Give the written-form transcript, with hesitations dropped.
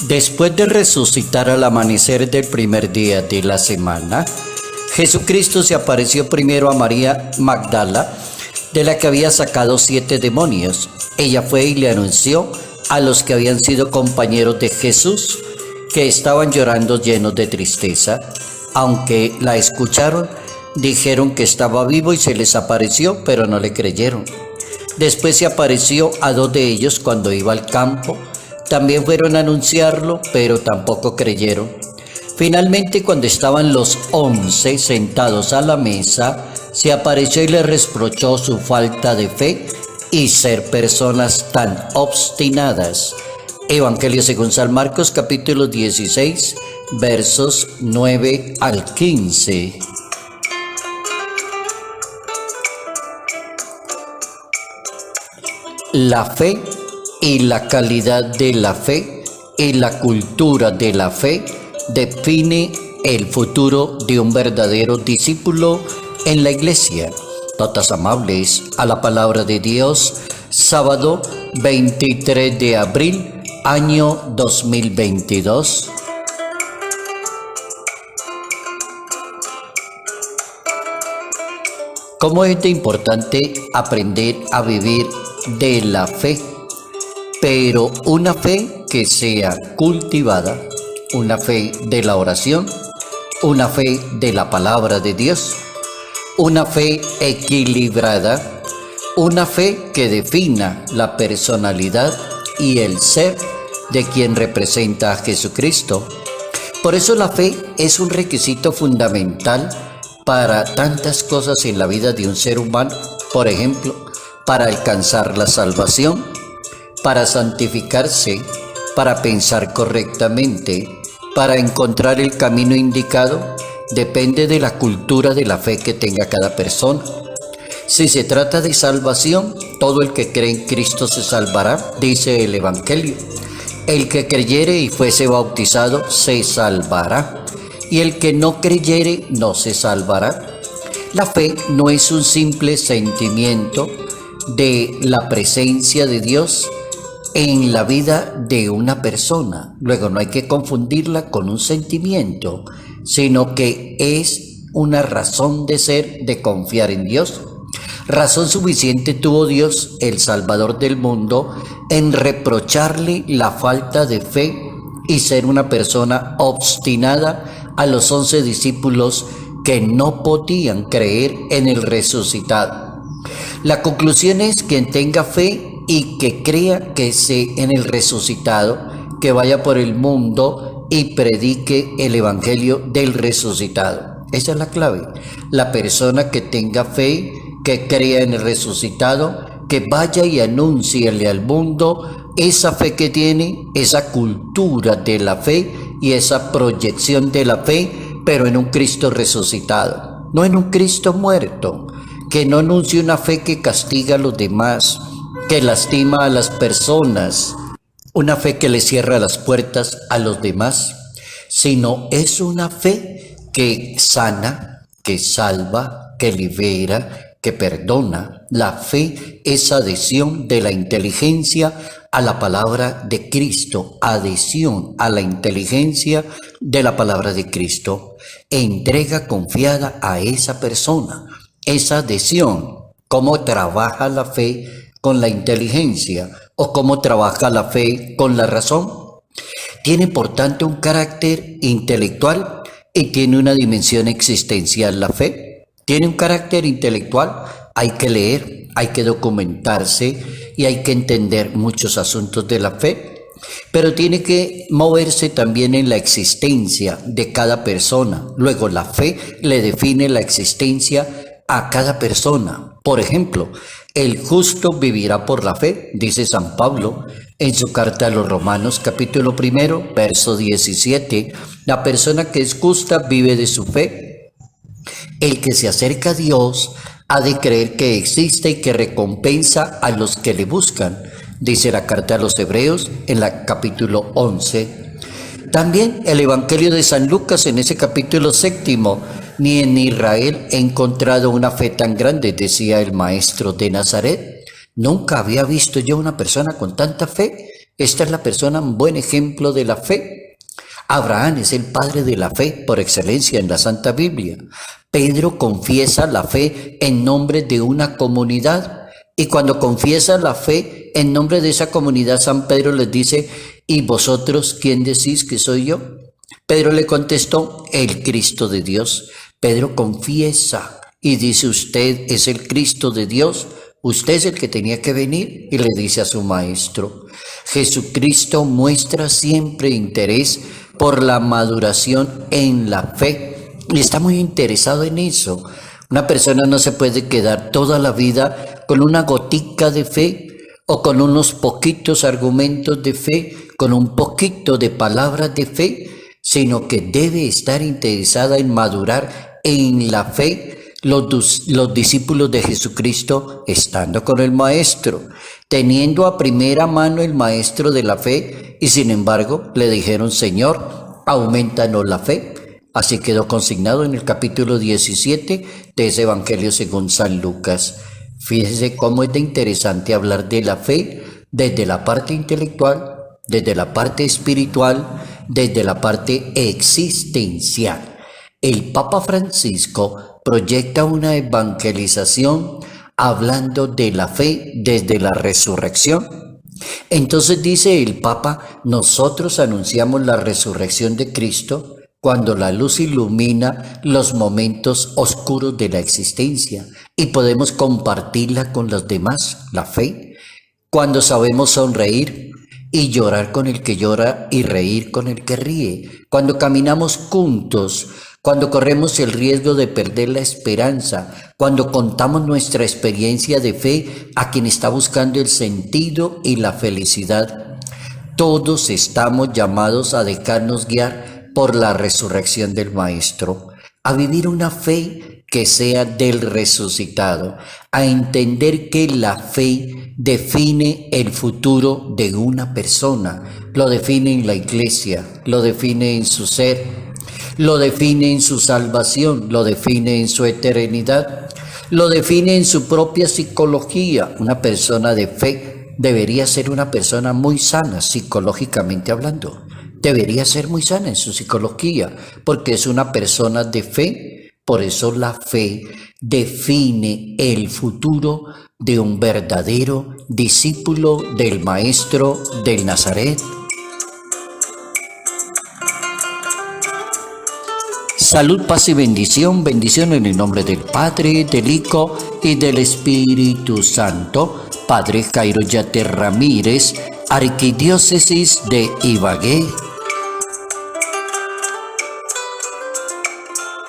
Después de resucitar al amanecer del primer día de la semana, Jesucristo se apareció primero a María Magdala, de la que había sacado 7 demonios. Ella fue y le anunció a los que habían sido compañeros de Jesús, que estaban llorando llenos de tristeza. Aunque la escucharon, dijeron que estaba vivo y se les apareció, pero no le creyeron. Después se apareció a 2 de ellos cuando iba al campo. También fueron a anunciarlo, pero tampoco creyeron. Finalmente, cuando estaban los 11 sentados a la mesa, se apareció y les reprochó su falta de fe y ser personas tan obstinadas. Evangelio según San Marcos, capítulo 16, versos 9 al 15. La fe y la calidad de la fe y la cultura de la fe define el futuro de un verdadero discípulo en la iglesia. Notas amables a la palabra de Dios, sábado 23 de abril, año 2022. ¿Cómo es de importante aprender a vivir de la fe? Pero una fe que sea cultivada, una fe de la oración, una fe de la palabra de Dios, una fe equilibrada, una fe que defina la personalidad y el ser de quien representa a Jesucristo. Por eso la fe es un requisito fundamental para tantas cosas en la vida de un ser humano. Por ejemplo, para alcanzar la salvación, para santificarse, para pensar correctamente, para encontrar el camino indicado, depende de la cultura de la fe que tenga cada persona. Si se trata de salvación, todo el que cree en Cristo se salvará, dice el Evangelio. El que creyere y fuese bautizado se salvará, y el que no creyere no se salvará. La fe no es un simple sentimiento de la presencia de Dios en la vida de una persona. Luego no hay que confundirla con un sentimiento, sino que es una razón de ser, de confiar en Dios. Razón suficiente tuvo Dios, el Salvador del mundo, en reprocharle la falta de fe y ser una persona obstinada a los 11 discípulos que no podían creer en el resucitado. La conclusión es: quien tenga fe y que crea que en el resucitado, que vaya por el mundo y predique el evangelio del resucitado. Esa es la clave. La persona que tenga fe, que crea en el resucitado, que vaya y anúnciele al mundo esa fe que tiene, esa cultura de la fe y esa proyección de la fe, pero en un Cristo resucitado, no en un Cristo muerto. Que no anuncie una fe que castiga a los demás, que lastima a las personas, una fe que le cierra las puertas a los demás, sino es una fe que sana, que salva, que libera, que perdona. La fe es adhesión de la inteligencia a la palabra de Cristo, adhesión a la inteligencia de la palabra de Cristo, entrega confiada a esa persona. Esa adhesión, cómo trabaja la fe con la inteligencia o cómo trabaja la fe con la razón. Tiene por tanto un carácter intelectual y tiene una dimensión existencial la fe. Tiene un carácter intelectual, hay que leer, hay que documentarse y hay que entender muchos asuntos de la fe, pero tiene que moverse también en la existencia de cada persona. Luego la fe le define la existencia a cada persona. Por ejemplo, el justo vivirá por la fe, dice San Pablo en su carta a los Romanos, capítulo 1, verso 17. La persona que es justa vive de su fe. El que se acerca a Dios ha de creer que existe y que recompensa a los que le buscan, dice la carta a los Hebreos en el capítulo 11. También el Evangelio de San Lucas en ese capítulo 7: ni en Israel he encontrado una fe tan grande, decía el maestro de Nazaret. Nunca había visto yo una persona con tanta fe Esta es la persona, un buen ejemplo de la fe. Abraham es el padre de la fe por excelencia en la Santa Biblia. Pedro confiesa la fe en nombre de una comunidad. Y cuando confiesa la fe en nombre de esa comunidad, San Pedro les dice: ¿y vosotros quién decís que soy yo? Pedro le contestó: el Cristo de Dios. Pedro confiesa y dice: usted es el Cristo de Dios, usted es el que tenía que venir. Y le dice a su maestro. Jesucristo muestra siempre interés por la maduración en la fe y está muy interesado en eso. Una persona no se puede quedar toda la vida con una gotica de fe o con unos poquitos argumentos de fe, con un poquito de palabras de fe, sino que debe estar interesada en madurar en la fe. Los discípulos de Jesucristo, estando con el Maestro, teniendo a primera mano el Maestro de la fe, y sin embargo le dijeron: Señor, aumentanos la fe. Así quedó consignado en el capítulo 17 de ese Evangelio según San Lucas. Fíjese cómo es de interesante hablar de la fe desde la parte intelectual, desde la parte espiritual, desde la parte existencial. El Papa Francisco proyecta una evangelización hablando de la fe desde la resurrección. Entonces dice el Papa: nosotros anunciamos la resurrección de Cristo cuando la luz ilumina los momentos oscuros de la existencia y podemos compartirla con los demás, la fe, cuando sabemos sonreír y llorar con el que llora y reír con el que ríe, cuando caminamos juntos, cuando corremos el riesgo de perder la esperanza, cuando contamos nuestra experiencia de fe a quien está buscando el sentido y la felicidad. Todos estamos llamados a dejarnos guiar por la resurrección del Maestro, a vivir una fe que sea del resucitado, a entender que la fe define el futuro de una persona, lo define en la iglesia, lo define en su ser, lo define en su salvación, lo define en su eternidad, lo define en su propia psicología. Una persona de fe debería ser una persona muy sana psicológicamente hablando. Debería ser muy sana en su psicología, porque es una persona de fe. Por eso la fe define el futuro de un verdadero discípulo del Maestro del Nazaret. Salud, paz y bendición. Bendición en el nombre del Padre, del Hijo y del Espíritu Santo. Padre Jairo Yater Ramírez, Arquidiócesis de Ibagué,